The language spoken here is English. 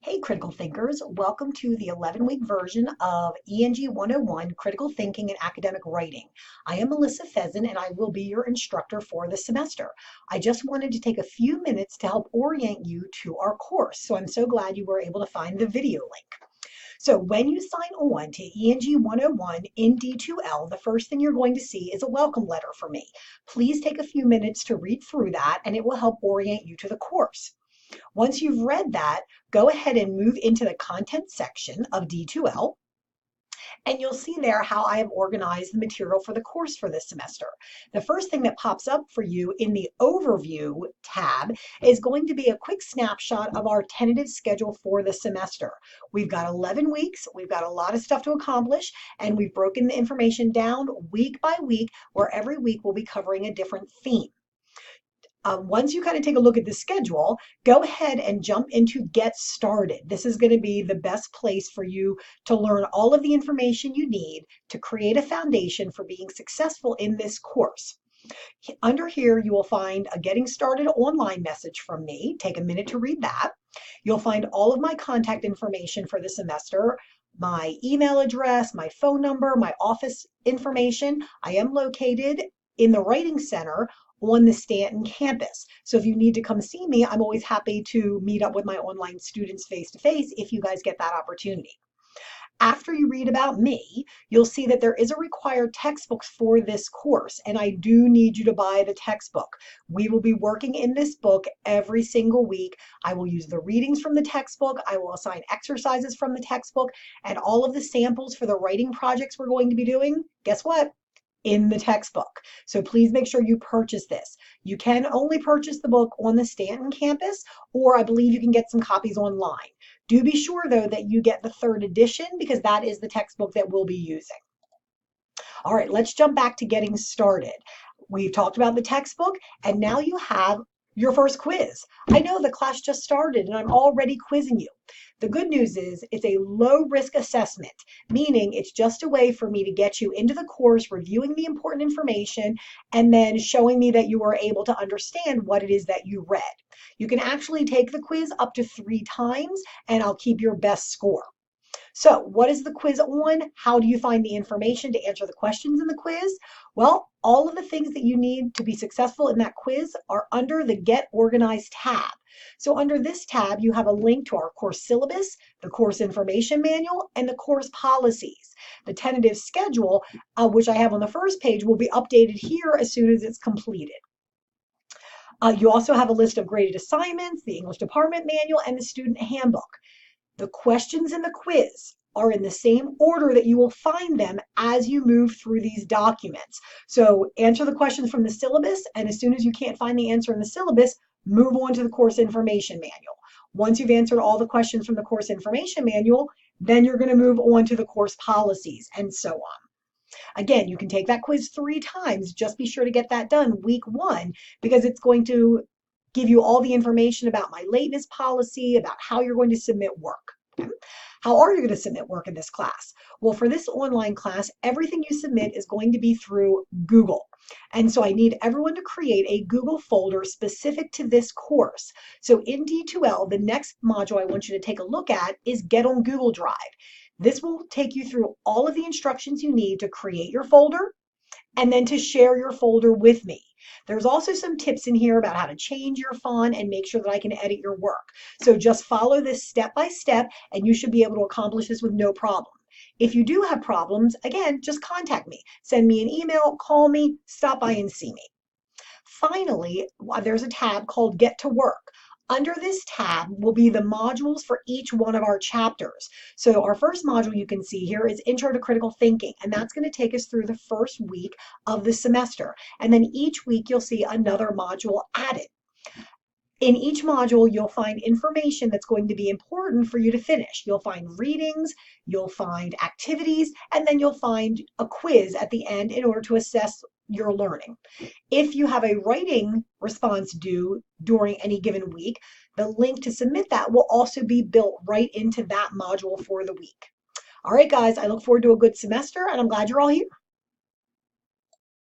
Hey, critical thinkers, welcome to the 11-week version of ENG 101 Critical Thinking and Academic Writing. I am Melissa Pheasant and I will be your instructor for the semester. I just wanted to take a few minutes to help orient you to our course, so I'm so glad you were able to find the video link. So when you sign on to ENG 101 in D2L, the first thing you're going to see is a welcome letter from me. Please take a few minutes to read through that and it will help orient you to the course. Once you've read that, go ahead and move into the content section of D2L, and you'll see there how I have organized the material for the course for this semester. The first thing that pops up for you in the Overview tab is going to be a quick snapshot of our tentative schedule for the semester. We've got 11 weeks, we've got a lot of stuff to accomplish, and we've broken the information down week by week, where every week we'll be covering a different theme. Once you kind of take a look at the schedule, go ahead and jump into Get Started. This is going to be the best place for you to learn all of the information you need to create a foundation for being successful in this course. Under here, you will find a Getting Started online message from me. Take a minute to read that. You'll find all of my contact information for the semester, my email address, my phone number, my office information. I am located in the Writing Center on the Stanton campus. So if you need to come see me, I'm always happy to meet up with my online students face to face if you guys get that opportunity. After you read about me, you'll see that there is a required textbook for this course, and I do need you to buy the textbook. We will be working in this book every single week. I will use the readings from the textbook, I will assign exercises from the textbook, and all of the samples for the writing projects we're going to be doing, guess what? In the textbook. So please make sure you purchase this. You can only purchase the book on the Stanton campus, or I believe you can get some copies online. Do be sure though that you get the 3rd edition because that is the textbook that we'll be using. All right, let's jump back to getting started. We've talked about the textbook and now you have your first quiz. I know the class just started and I'm already quizzing you. The good news is it's a low risk assessment, meaning it's just a way for me to get you into the course, reviewing the important information, and then showing me that you are able to understand what it is that you read. You can actually take the quiz up to 3 times and I'll keep your best score. So what is the quiz on? How do you find the information to answer the questions in the quiz? Well, all of the things that you need to be successful in that quiz are under the Get Organized tab. So under this tab, you have a link to our course syllabus, the course information manual, and the course policies. The tentative schedule, which I have on the first page, will be updated here as soon as it's completed. You also have a list of graded assignments, the English department manual, and the student handbook. The questions in the quiz are in the same order that you will find them as you move through these documents. So answer the questions from the syllabus, and as soon as you can't find the answer in the syllabus, move on to the course information manual. Once you've answered all the questions from the course information manual, then you're going to move on to the course policies and so on. Again, you can take that quiz 3 times. Just be sure to get that done week 1 because it's going to give you all the information about my lateness policy, about how you're going to submit work. How are you going to submit work in this class? Well, for this online class, everything you submit is going to be through Google. And so I need everyone to create a Google folder specific to this course. So in D2L, the next module I want you to take a look at is Get on Google Drive. This will take you through all of the instructions you need to create your folder and then to share your folder with me. There's also some tips in here about how to change your font and make sure that I can edit your work. So just follow this step by step and you should be able to accomplish this with no problem. If you do have problems, again, just contact me. Send me an email, call me, stop by and see me. Finally, there's a tab called Get to Work. Under this tab will be the modules for each one of our chapters. So our first module you can see here is Intro to Critical Thinking, and that's going to take us through the first week of the semester. And then each week you'll see another module added. In each module, you'll find information that's going to be important for you to finish. You'll find readings, you'll find activities, and then you'll find a quiz at the end in order to assess your learning. If you have a writing response due during any given week, the link to submit that will also be built right into that module for the week. All right, guys, I look forward to a good semester, and I'm glad you're all here.